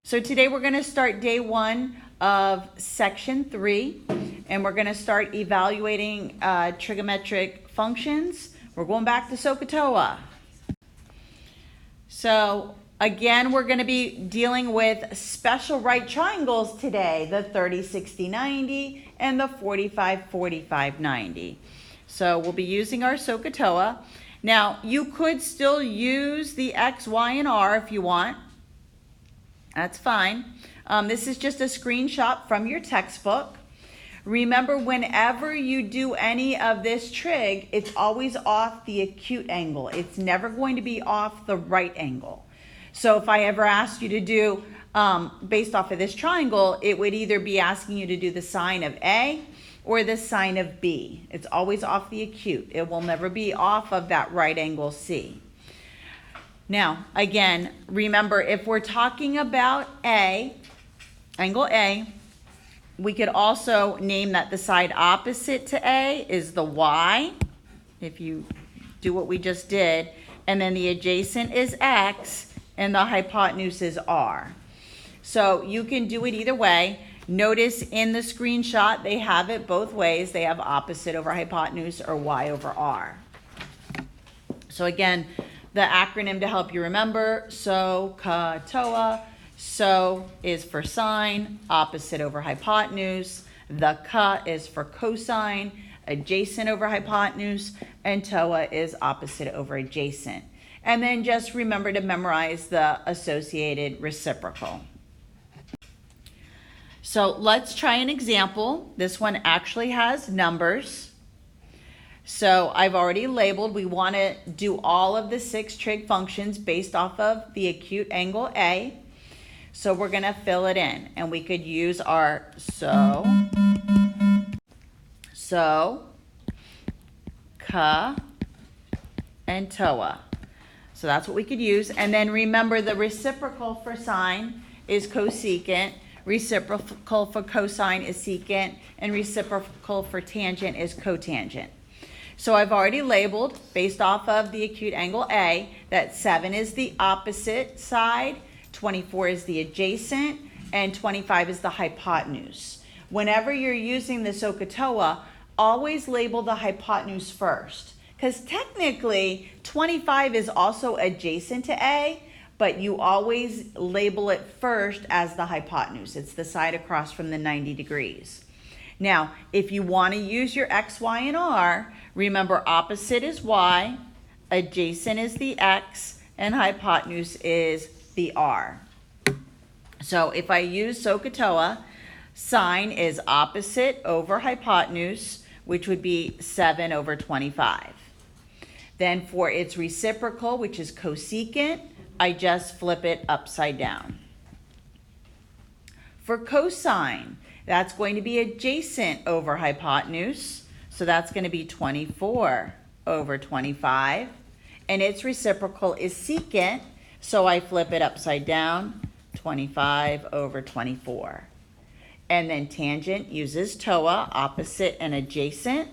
So today we're going to start day 1 of section 3, and we're going to start evaluating trigonometric functions. We're going back to SOHCAHTOA. So again, we're going to be dealing with special right triangles today, the 30, 60, 90, and the 45, 45, 90. So we'll be using our SOHCAHTOA. Now, you could still use the X, Y, and R if you want. That's fine. This is just a screenshot from your textbook. Remember, whenever you do any of this trig, it's always off the acute angle. It's never going to be off the right angle. So if I ever asked you to do, based off of this triangle, it would either be asking you to do the sine of A or the sine of B. It's always off the acute. It will never be off of that right angle C. Now, again, remember, if we're talking about A, angle A, we could also name that the side opposite to A is the Y, if you do what we just did, and then the adjacent is X, and the hypotenuse is R. So you can do it either way. Notice in the screenshot, they have it both ways. They have opposite over hypotenuse or Y over R. So again, the acronym to help you remember, SOHCAHTOA. So is for sine, opposite over hypotenuse. The ka is for cosine, adjacent over hypotenuse, and TOA is opposite over adjacent. And then just remember to memorize the associated reciprocal. So let's try an example. This one actually has numbers. So I've already labeled, we want to do all of the 6 trig functions based off of the acute angle A. So we're going to fill it in, and we could use our ka, and TOA. So that's what we could use. And then remember, the reciprocal for sine is cosecant, reciprocal for cosine is secant, and reciprocal for tangent is cotangent. So I've already labeled, based off of the acute angle A, that 7 is the opposite side, 24 is the adjacent, and 25 is the hypotenuse. Whenever you're using the SOHCAHTOA, always label the hypotenuse first, because technically 25 is also adjacent to A, but you always label it first as the hypotenuse. It's the side across from the 90 degrees. Now, if you want to use your X, Y, and R, remember opposite is Y, adjacent is the X, and hypotenuse is the R. So if I use SOHCAHTOA, sine is opposite over hypotenuse, which would be 7 over 25. Then for its reciprocal, which is cosecant, I just flip it upside down. For cosine, that's going to be adjacent over hypotenuse, so that's going to be 24 over 25. And its reciprocal is secant, so I flip it upside down, 25 over 24. And then tangent uses TOA, opposite and adjacent,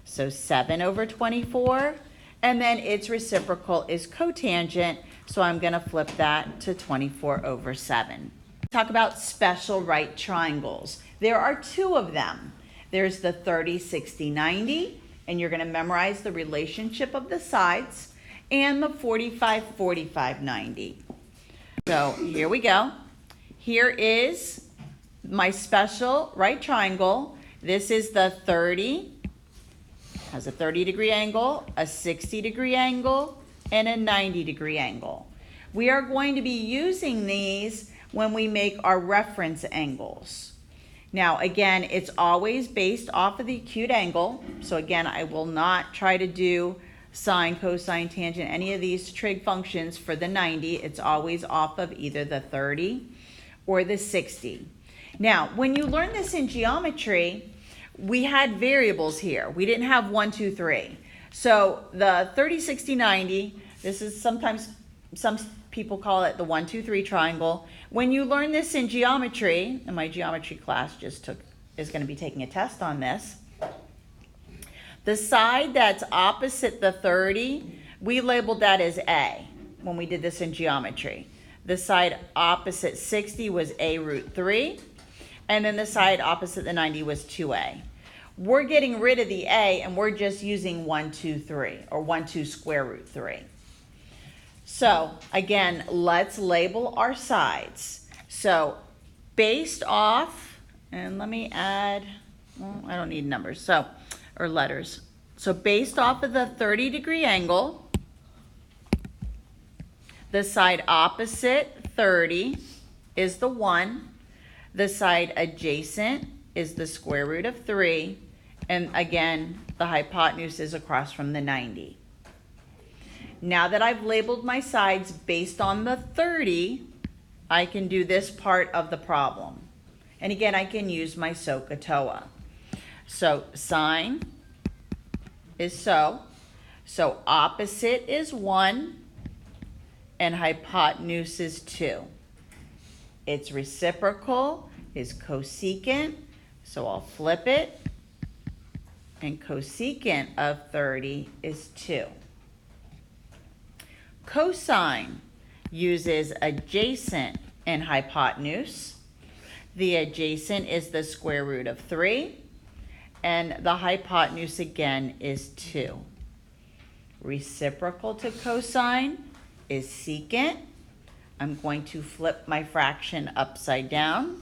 so 7 over 24. And then its reciprocal is cotangent, so I'm going to flip that to 24 over 7. Talk about special right triangles. There are 2 of them. There's the 30, 60, 90, and you're going to memorize the relationship of the sides, and the 45, 45, 90. So here we go. Here is my special right triangle. This is the 30, has a 30-degree angle, a 60-degree angle, and a 90-degree angle. We are going to be using these when we make our reference angles. Now, again, it's always based off of the acute angle. So again, I will not try to do sine, cosine, tangent, any of these trig functions for the 90. It's always off of either the 30 or the 60. Now, when you learn this in geometry, we had variables here. We didn't have 1, 2, 3. So the 30, 60, 90, this is sometimes, some people call it the 1, 2, 3 triangle. When you learn this in geometry, and my geometry class is going to be taking a test on this, the side that's opposite the 30, we labeled that as A when we did this in geometry. The side opposite 60 was a root 3. And then the side opposite the 90 was 2a. We're getting rid of the a, and we're just using 1, 2, 3, or 1, 2 square root 3. So, again, let's label our sides. So, based off, and let me add, well, I don't need numbers, or letters. So, based off of the 30-degree angle, the side opposite 30 is the 1. The side adjacent is the square root of 3. And again, the hypotenuse is across from the 90. Now that I've labeled my sides based on the 30, I can do this part of the problem. And again, I can use my SOHCAHTOA. So sine is so. So opposite is 1, and hypotenuse is 2. Its reciprocal is cosecant, so I'll flip it, and cosecant of 30 is 2. Cosine uses adjacent and hypotenuse. The adjacent is the square root of 3, and the hypotenuse again is 2. Reciprocal to cosine is secant. I'm going to flip my fraction upside down.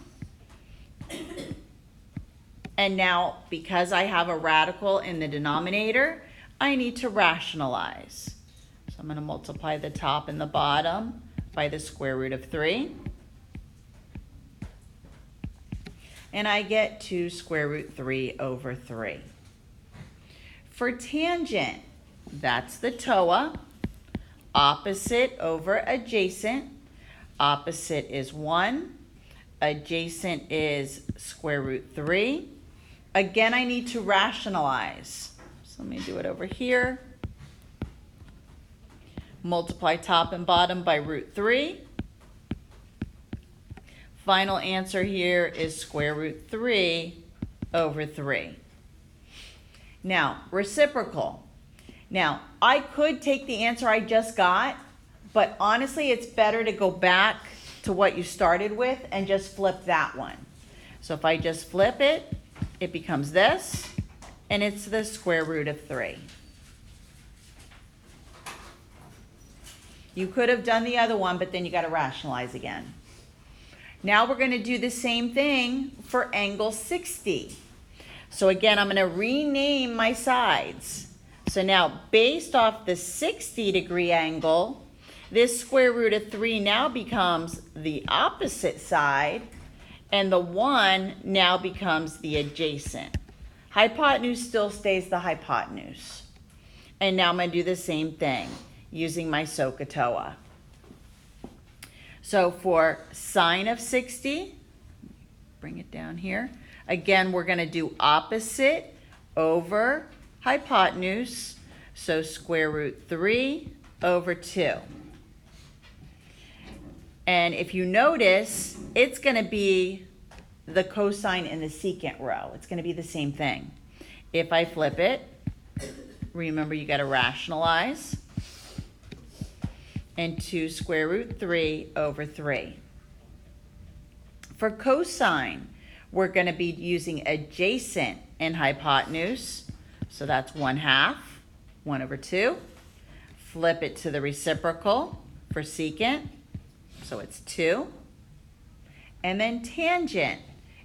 And now, because I have a radical in the denominator, I need to rationalize. So I'm going to multiply the top and the bottom by the square root of 3. And I get 2 square root 3 over 3. For tangent, that's the TOA. Opposite over adjacent. Opposite is 1. Adjacent is square root 3. Again, I need to rationalize. So let me do it over here. Multiply top and bottom by root 3. Final answer here is square root 3 over 3. Now, reciprocal. Now, I could take the answer I just got, but honestly, it's better to go back to what you started with and just flip that one. So if I just flip it, it becomes this, and it's the square root of 3. You could have done the other one, but then you got to rationalize again. Now we're going to do the same thing for angle 60. So again, I'm going to rename my sides. So now, based off the 60-degree angle, this square root of 3 now becomes the opposite side, and the 1 now becomes the adjacent. Hypotenuse still stays the hypotenuse. And now I'm going to do the same thing using my SOHCAHTOA. So for sine of 60, bring it down here. Again, we're going to do opposite over hypotenuse, so square root 3 over 2. And if you notice, it's going to be the cosine in the secant row. It's going to be the same thing. If I flip it, remember you got to rationalize. And 2 square root 3 over 3. For cosine, we're going to be using adjacent and hypotenuse. So that's 1/2, 1 over 2. Flip it to the reciprocal for secant. So it's 2. And then tangent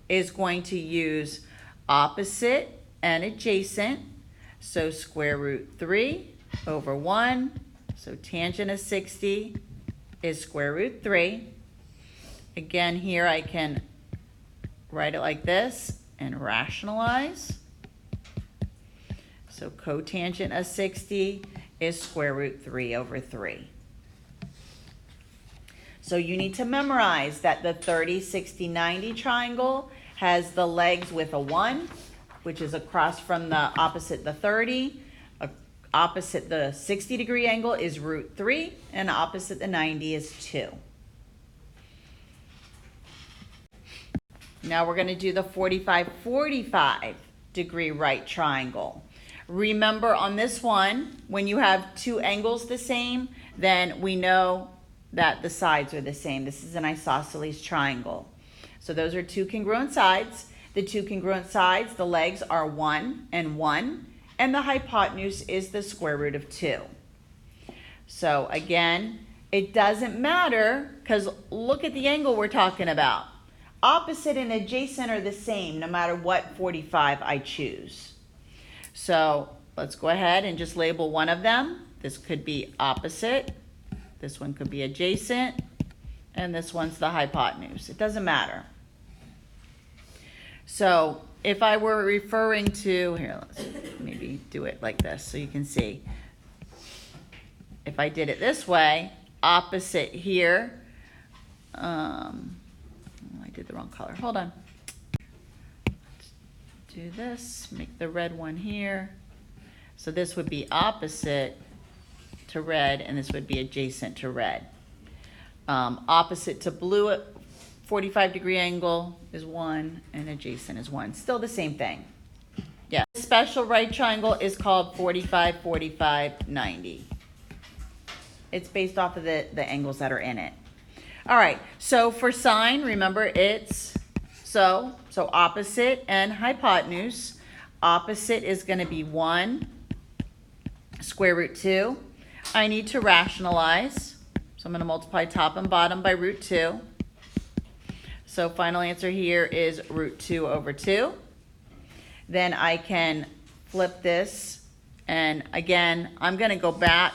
is going to use opposite and adjacent. So square root 3 over 1. So tangent of 60 is square root 3. Again, here I can write it like this and rationalize. So cotangent of 60 is square root 3 over 3. So you need to memorize that the 30, 60, 90 triangle has the legs with a 1, which is across from the opposite the 30. Opposite the 60-degree angle is root 3, and opposite the 90 is 2. Now we're going to do the 45, 45-degree right triangle. Remember on this one, when you have two angles the same, then we know that the sides are the same. This is an isosceles triangle. So those are two congruent sides. The two congruent sides, the legs are 1 and 1, and the hypotenuse is the square root of 2. So again, it doesn't matter because look at the angle we're talking about. Opposite and adjacent are the same no matter what 45 I choose. So let's go ahead and just label one of them. This could be opposite, this one could be adjacent, and this one's the hypotenuse. It doesn't matter. So if I were referring to, here, let's maybe do it like this so you can see. If I did it this way, opposite here, I did the wrong color. Hold on. Let's do this, make the red one here. So this would be opposite to red, and this would be adjacent to red. Opposite to blue at 45-degree angle is 1, and adjacent is 1. Still the same thing. Yeah. The special right triangle is called 45, 45, 90. It's based off of the angles that are in it. All right, so for sine, remember it's so opposite and hypotenuse. Opposite is going to be 1 square root 2. I need to rationalize, so I'm going to multiply top and bottom by root 2. So final answer here is root 2 over 2. Then I can flip this, and again, I'm going to go back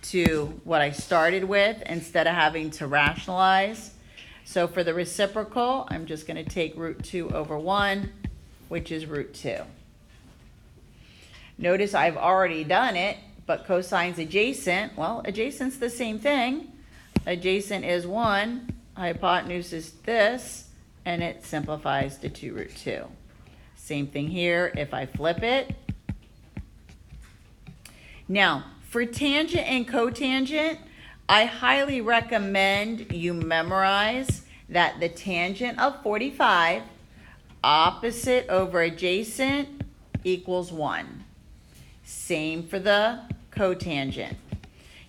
to what I started with instead of having to rationalize. So for the reciprocal, I'm just going to take root 2 over 1, which is root 2. Notice I've already done it, but cosine's adjacent. Well, adjacent's the same thing. Adjacent is 1, hypotenuse is this, and it simplifies to 2 root 2. Same thing here if I flip it. Now, for tangent and cotangent, I highly recommend you memorize that the tangent of 45, opposite over adjacent, equals 1. Same for the cotangent.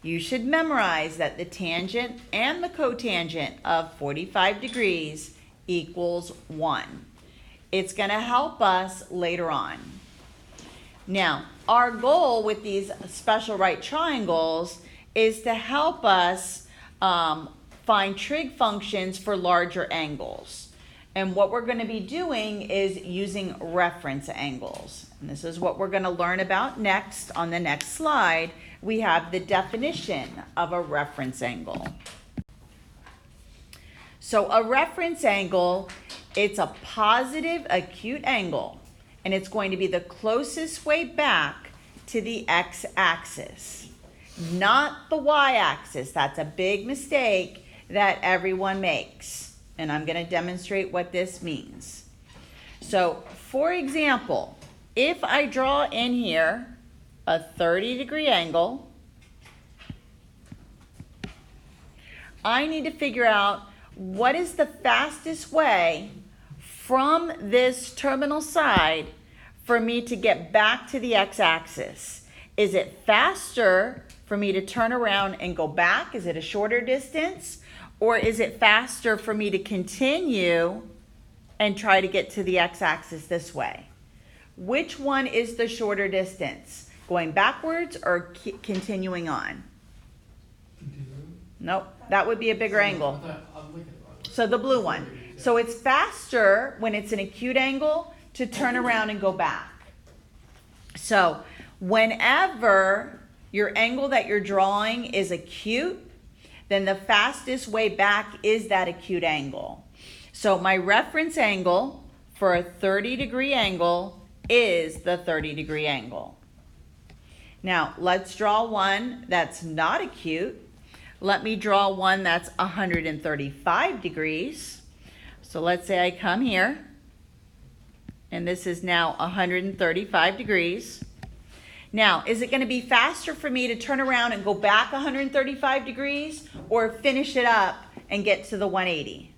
You should memorize that the tangent and the cotangent of 45 degrees equals 1. It's going to help us later on. Now, our goal with these special right triangles is to help us find trig functions for larger angles. And what we're going to be doing is using reference angles. And this is what we're going to learn about next. On the next slide, we have the definition of a reference angle. So a reference angle, it's a positive acute angle, and it's going to be the closest way back to the x-axis, not the y-axis. That's a big mistake that everyone makes, and I'm going to demonstrate what this means. So, for example, if I draw in here a 30-degree angle, I need to figure out what is the fastest way from this terminal side for me to get back to the x-axis. Is it faster for me to turn around and go back? Is it a shorter distance? Or is it faster for me to continue and try to get to the x-axis this way? Which one is the shorter distance? Going backwards or continuing on? Nope, that would be a bigger angle. So the blue one. So it's faster when it's an acute angle to turn around and go back. So whenever your angle that you're drawing is acute, then the fastest way back is that acute angle. So my reference angle for a 30-degree angle is the 30-degree angle. Now let's draw one that's not acute. Let me draw one that's 135 degrees. So let's say I come here, and this is now 135 degrees. Now, is it going to be faster for me to turn around and go back 135 degrees or finish it up and get to the 180?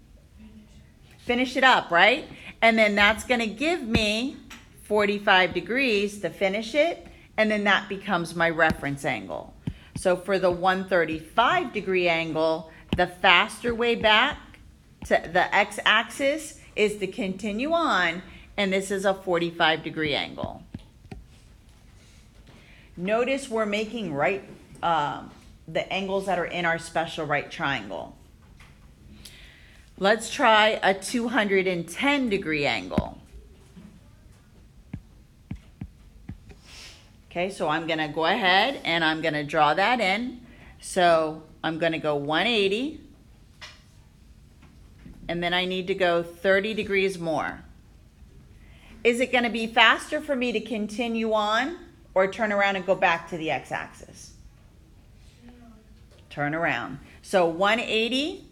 Finish it up, right? And then that's going to give me 45 degrees to finish it, and then that becomes my reference angle. So for the 135-degree angle, The faster way back to the x-axis is to continue on, and this is a 45-degree angle. Notice we're making the angles that are in our special right triangle. Let's try a 210-degree angle. Okay, so I'm going to go ahead and I'm going to draw that in. So I'm going to go 180, and then I need to go 30 degrees more. Is it going to be faster for me to continue on or turn around and go back to the x-axis? Turn around. So 180,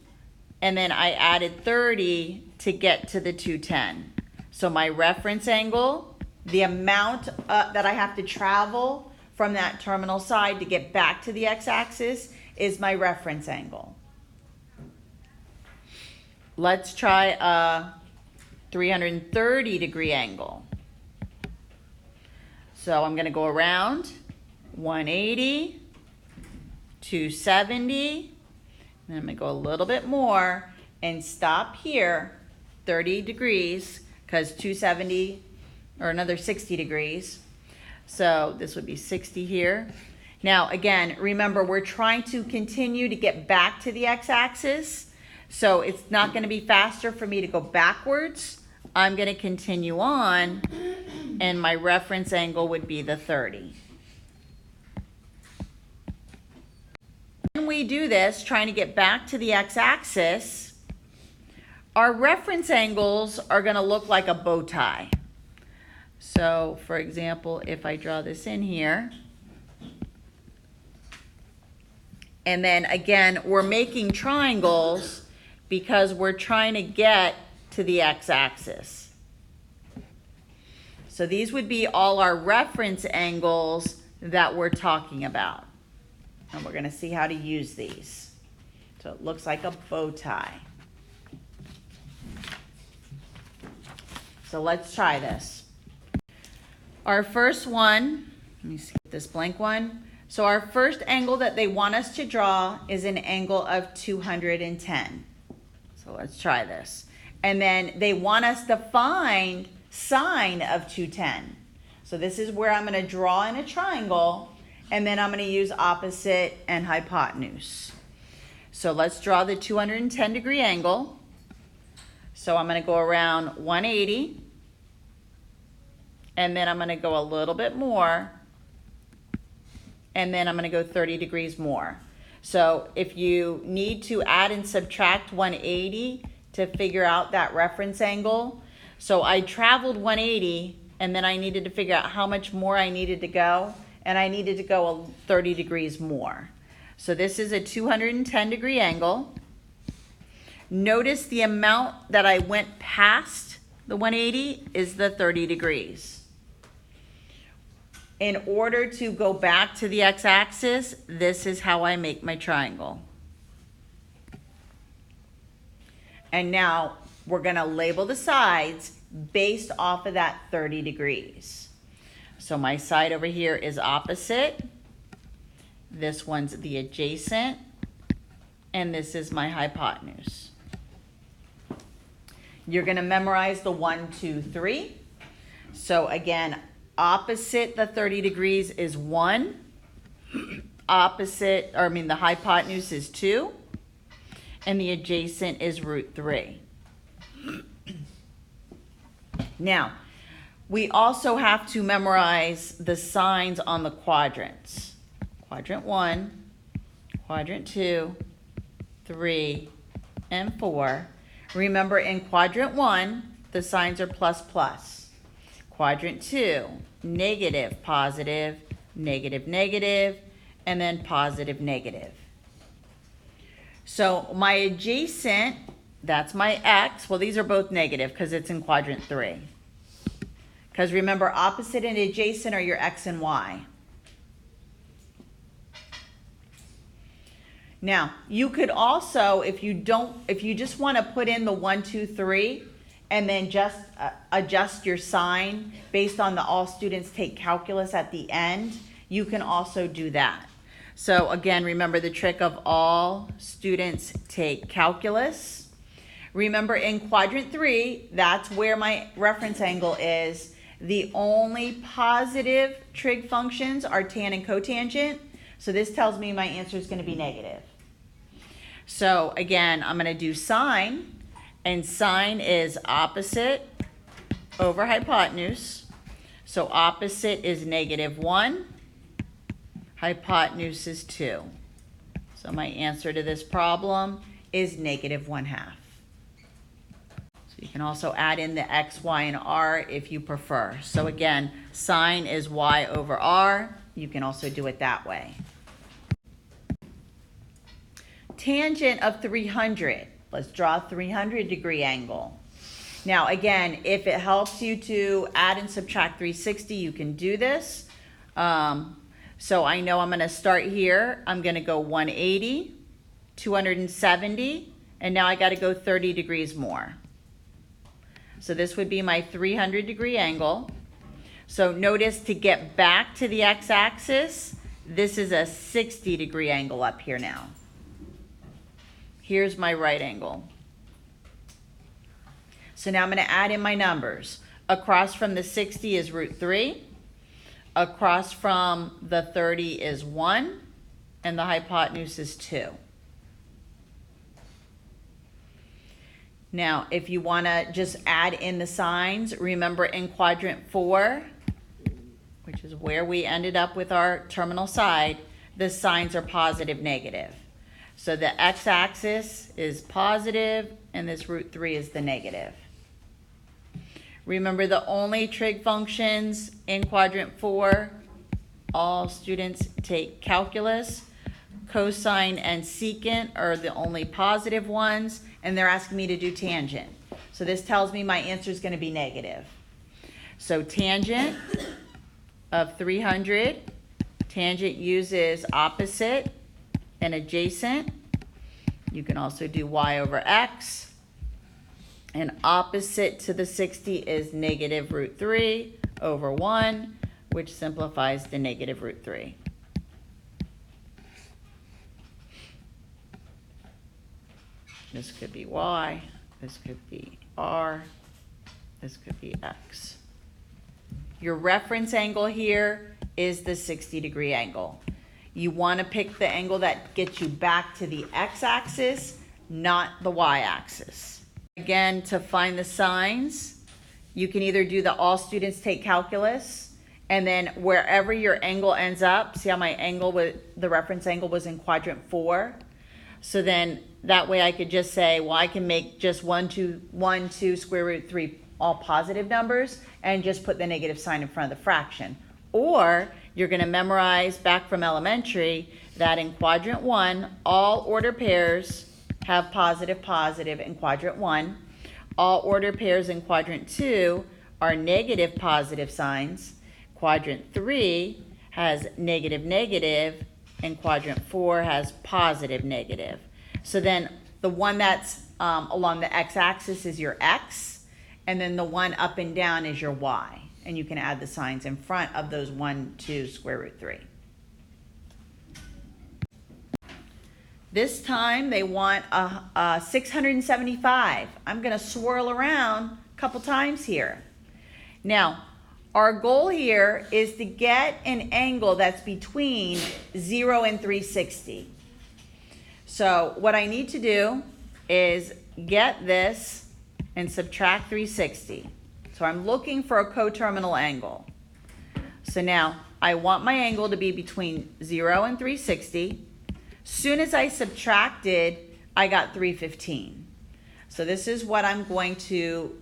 and then I added 30 to get to the 210. So my reference angle, the amount that I have to travel from that terminal side to get back to the x-axis, is my reference angle. Let's try a 330-degree angle. So I'm going to go around 180, 270, and I'm going to go a little bit more and stop here, 30 degrees, because 270, or another 60 degrees. So this would be 60 here. Now again, remember we're trying to continue to get back to the x-axis, so it's not going to be faster for me to go backwards. I'm going to continue on, and my reference angle would be the 30. When we do this, trying to get back to the x-axis, our reference angles are going to look like a bow tie. So, for example, if I draw this in here, and then again, we're making triangles because we're trying to get to the x-axis. So these would be all our reference angles that we're talking about. And we're going to see how to use these. So it looks like a bow tie. So let's try this. Our first one, let me see this blank one. So our first angle that they want us to draw is an angle of 210. So let's try this. And then they want us to find sine of 210. So this is where I'm going to draw in a triangle, and then I'm going to use opposite and hypotenuse. So let's draw the 210-degree angle. So I'm going to go around 180, and then I'm going to go a little bit more, and then I'm going to go 30 degrees more. So if you need to add and subtract 180 to figure out that reference angle, so I traveled 180, and then I needed to figure out how much more I needed to go, and I needed to go 30 degrees more. So this is a 210-degree angle. Notice the amount that I went past the 180 is the 30 degrees. In order to go back to the x-axis, this is how I make my triangle. And now we're going to label the sides based off of that 30 degrees. So my side over here is opposite. This one's the adjacent. And this is my hypotenuse. You're going to memorize the 1, 2, 3. So again, opposite the 30 degrees is 1. The hypotenuse is 2. And the adjacent is root 3. Now, we also have to memorize the signs on the quadrants. Quadrant 1, quadrant 2, 3, and 4. Remember, in quadrant 1, the signs are plus, plus. Quadrant 2, negative, positive, negative, negative, and then positive, negative. So my adjacent, that's my x. Well, these are both negative because it's in quadrant 3. Because remember, opposite and adjacent are your x and y. Now, you could also, if you just want to put in the 1, 2, 3, and then just adjust your sign based on the all students take calculus at the end, you can also do that. So again, remember the trick of all students take calculus. Remember in quadrant 3, that's where my reference angle is. The only positive trig functions are tan and cotangent. So this tells me my answer is going to be negative. So again, I'm going to do sine, and sine is opposite over hypotenuse. So opposite is -1, hypotenuse is 2. So my answer to this problem is -1/2. So you can also add in the x, y, and r if you prefer. So again, sine is y over r. You can also do it that way. Tangent of 300. Let's draw a 300-degree angle. Now again, if it helps you to add and subtract 360, you can do this. So I know I'm going to start here. I'm going to go 180, 270, and now I got to go 30 degrees more. So this would be my 300-degree angle. So notice to get back to the x-axis, this is a 60-degree angle up here now. Here's my right angle. So now I'm going to add in my numbers. Across from the 60 is √3. Across from the 30 is 1. And the hypotenuse is 2. Now, if you want to just add in the signs, remember in quadrant 4, which is where we ended up with our terminal side, the signs are positive, negative. So the x-axis is positive, and this √3 is the negative. Remember the only trig functions in quadrant 4, all students take calculus. Cosine and secant are the only positive ones, and they're asking me to do tangent. So this tells me my answer is going to be negative. So tangent of 300, tangent uses opposite and adjacent. You can also do y over x. And opposite to the 60 is -√3 over 1, which simplifies to -√3. This could be y, this could be r, this could be x. Your reference angle here is the 60-degree angle. You want to pick the angle that gets you back to the x-axis, not the y-axis. Again, to find the signs, you can either do the all students take calculus, and then wherever your angle ends up, see how my angle with the reference angle was in quadrant 4? So then that way I could just say, well, I can make just 1, 2, square root 3 all positive numbers and just put the negative sign in front of the fraction. Or you're going to memorize back from elementary that in quadrant 1, all order pairs have positive, positive in quadrant 1. All order pairs in quadrant 2 are negative, positive signs. Quadrant 3 has negative, negative, and quadrant 4 has positive, negative. So then the one that's along the x-axis is your x, and then the one up and down is your y. And you can add the signs in front of those 1, 2, square root 3. This time they want a 675. I'm going to swirl around a couple times here. Now, our goal here is to get an angle that's between 0 and 360. So what I need to do is get this and subtract 360. So I'm looking for a coterminal angle. So now I want my angle to be between 0 and 360. Soon as I subtracted, I got 315. So this is what I'm going to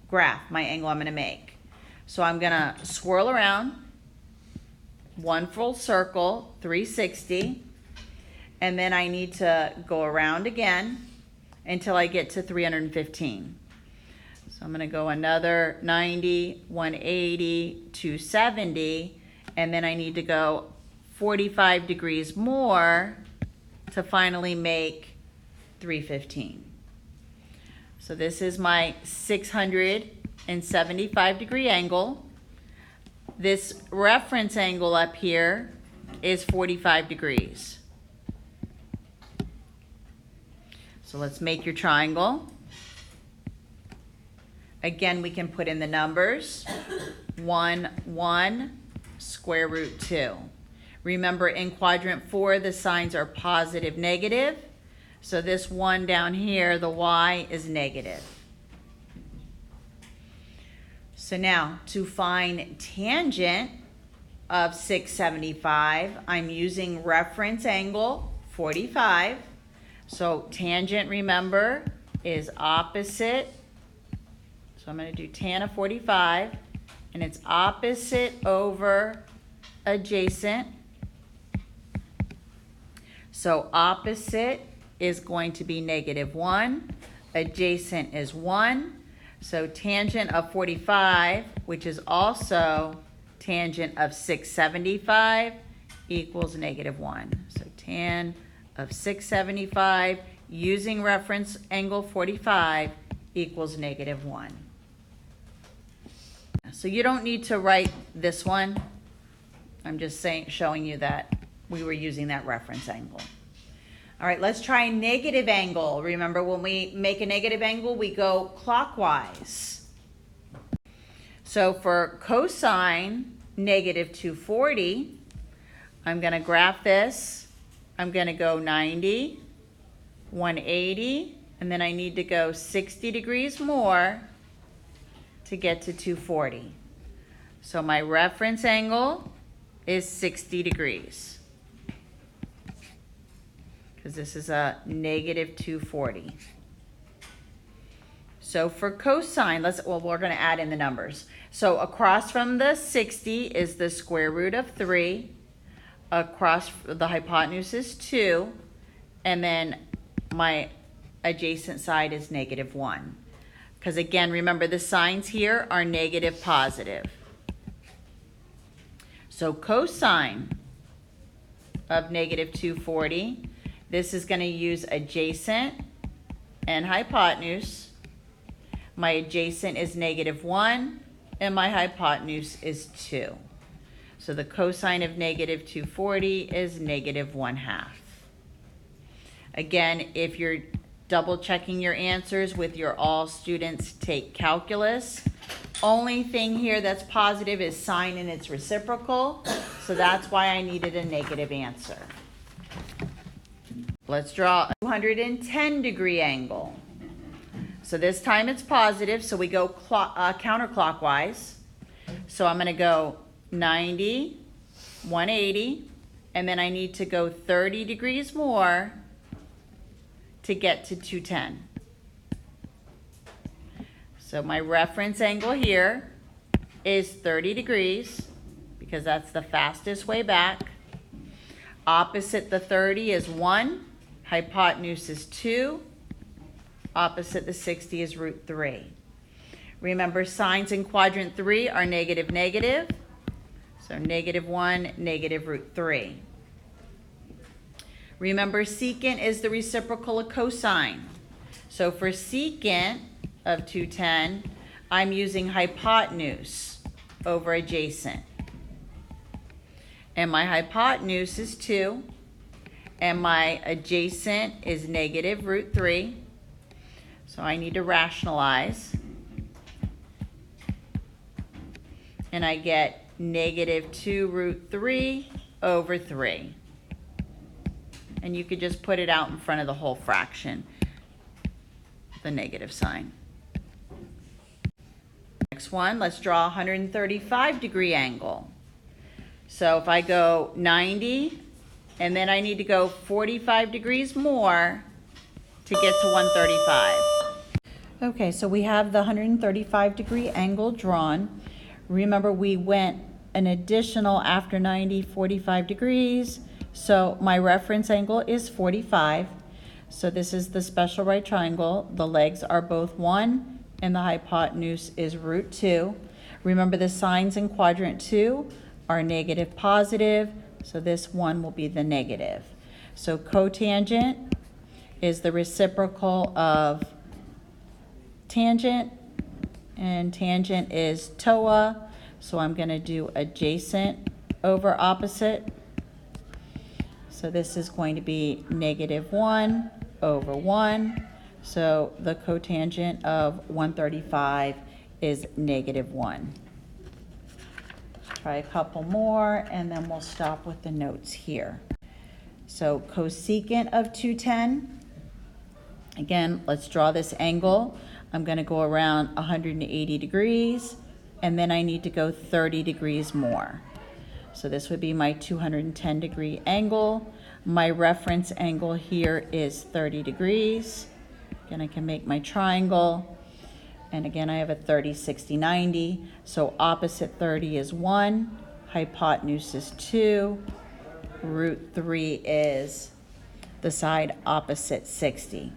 graph, my angle I'm going to make. So I'm going to swirl around, one full circle, 360, and then I need to go around again until I get to 315. So I'm going to go another 90, 180, 270, and then I need to go 45 degrees more to finally make 315. So this is my 675 degree angle. This reference angle up here is 45 degrees. So let's make your triangle. Again, we can put in the numbers. 1, 1, square root 2. Remember, in quadrant 4, the signs are positive, negative. So this 1 down here, the y is negative. So now, to find tangent of 675, I'm using reference angle 45. So tangent, remember, is opposite. So I'm going to do tan of 45, and it's opposite over adjacent. So opposite is going to be -1, adjacent is 1. So tangent of 45, which is also tangent of 675, equals -1. So tan of 675 using reference angle 45 equals -1. So you don't need to write this one. I'm just showing you that we were using that reference angle. All right, let's try a negative angle. Remember, when we make a negative angle, we go clockwise. So for cosine -240, I'm going to graph this. I'm going to go 90, 180, and then I need to go 60 degrees more to get to 240. So my reference angle is 60 degrees. Because this is a -240. So for cosine, we're going to add in the numbers. So across from the 60 is the square root of 3. Across the hypotenuse is 2. And then my adjacent side is -1. Because again, remember the signs here are negative, positive. So cosine of -240, this is going to use adjacent and hypotenuse. My adjacent is -1 and my hypotenuse is 2. So the cosine of -240 is -1/2. Again, if you're double checking your answers with your all students take calculus, only thing here that's positive is sine and its reciprocal. So that's why I needed a negative answer. Let's draw a 210 degree angle. So this time it's positive, so we go counterclockwise. So I'm going to go 90, 180, and then I need to go 30 degrees more to get to 210. So my reference angle here is 30 degrees because that's the fastest way back. Opposite the 30 is 1. Hypotenuse is 2. Opposite the 60 is root 3. Remember, signs in quadrant 3 are negative, negative. So -1, -√3. Remember, secant is the reciprocal of cosine. So for secant of 210, I'm using hypotenuse over adjacent. And my hypotenuse is 2. And my adjacent is -√3. So I need to rationalize. And I get -2√3 over 3. And you could just put it out in front of the whole fraction, the negative sign. Next one, let's draw a 135 degree angle. So if I go 90, and then I need to go 45 degrees more to get to 135. Okay, so we have the 135 degree angle drawn. Remember, we went an additional after 90, 45 degrees. So my reference angle is 45. So this is the special right triangle. The legs are both 1 and the hypotenuse is root 2. Remember, the signs in quadrant 2 are negative, positive. So this one will be the negative. So cotangent is the reciprocal of tangent, and tangent is TOA. So I'm going to do adjacent over opposite. So this is going to be -1 over 1. So the cotangent of 135 is -1. Try a couple more, and then we'll stop with the notes here. So cosecant of 210, again, let's draw this angle. I'm going to go around 180 degrees, and then I need to go 30 degrees more. So this would be my 210 degree angle. My reference angle here is 30 degrees. Again, I can make my triangle. And again, I have a 30, 60, 90. So opposite 30 is 1, hypotenuse is 2, root 3 is the side opposite 60.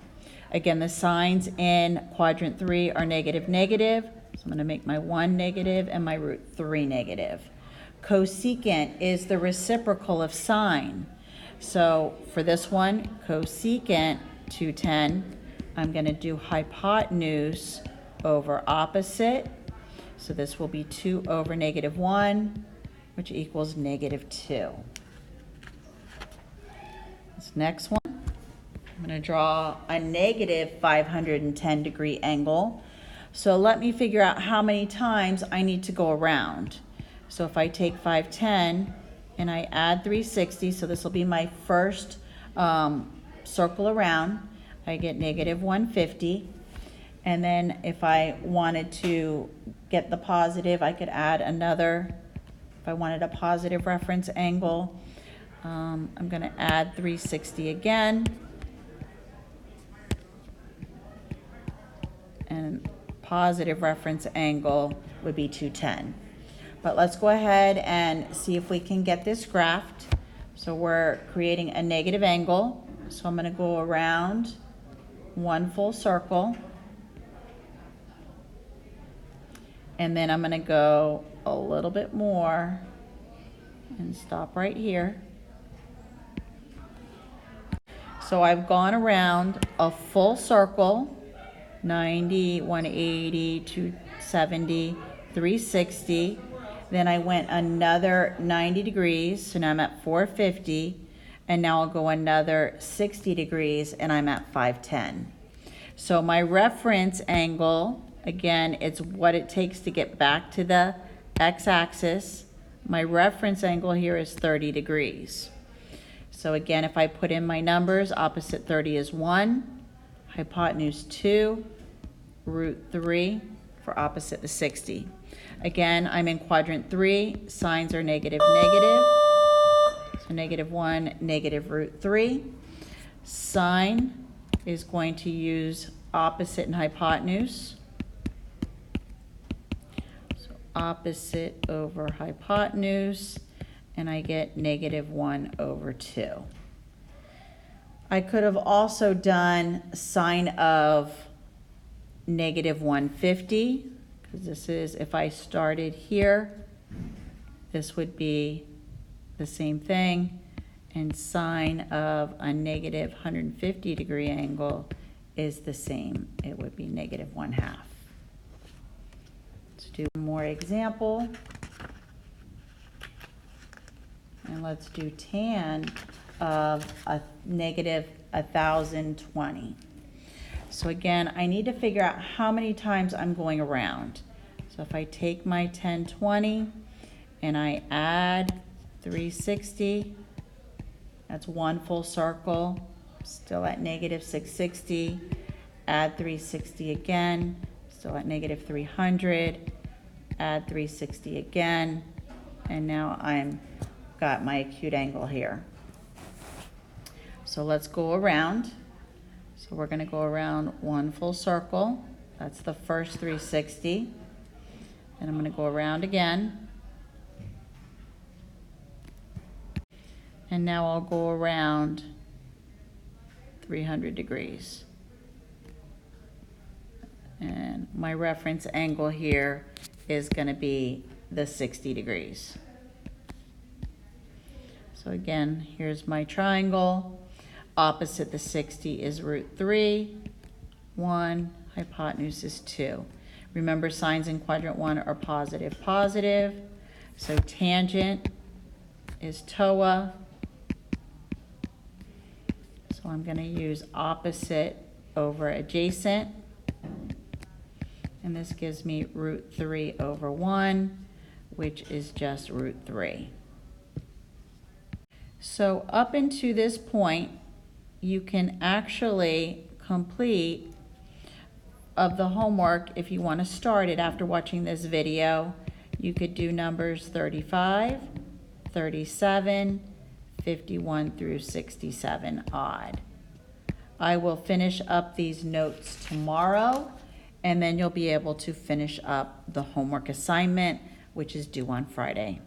Again, the signs in quadrant 3 are negative, negative. So I'm going to make my 1 negative and my root 3 negative. Cosecant is the reciprocal of sine. So for this one, cosecant 210, I'm going to do hypotenuse over opposite. So this will be 2 over -1, which equals -2. This next one, I'm going to draw a -510 degree angle. So let me figure out how many times I need to go around. So if I take 510 and I add 360, so this will be my first circle around, I get -150. And then if I wanted to get the positive, I could add another, if I wanted a positive reference angle, I'm going to add 360 again. And positive reference angle would be 210. But let's go ahead and see if we can get this graphed. So we're creating a negative angle. So I'm going to go around one full circle. And then I'm going to go a little bit more and stop right here. So I've gone around a full circle, 90, 180, 270, 360. Then I went another 90 degrees, so now I'm at 450. And now I'll go another 60 degrees, and I'm at 510. So my reference angle, again, it's what it takes to get back to the x-axis. My reference angle here is 30 degrees. So again, if I put in my numbers, opposite 30 is 1, hypotenuse 2, root 3 for opposite the 60. Again, I'm in quadrant 3, signs are negative, negative. So -1, negative root 3. Sine is going to use opposite and hypotenuse. So opposite over hypotenuse, and I get -1 over 2. I could have also done sine of -150, because this is, if I started here, this would be the same thing, and sine of a -150 degree angle is the same. It would be -1/2. Let's do one more example. And let's do tan of a -1020. So again, I need to figure out how many times I'm going around. So if I take my 1020 and I add 360, that's one full circle, still at -660, add 360 again, still at -300, add 360 again, and now I'm got my acute angle here. So let's go around. So we're going to go around one full circle. That's the first 360. And I'm going to go around again. And now I'll go around 300 degrees. And my reference angle here is going to be the 60 degrees. So again, here's my triangle. Opposite the 60 is root 3, 1, hypotenuse is 2. Remember, signs in quadrant 1 are positive, positive. So tangent is TOA. So I'm going to use opposite over adjacent. And this gives me root 3 over 1, which is just root 3. So up into this point, you can actually complete of the homework. If you want to start it after watching this video, you could do numbers 35, 37, 51 through 67 odd. I will finish up these notes tomorrow, and then you'll be able to finish up the homework assignment, which is due on Friday.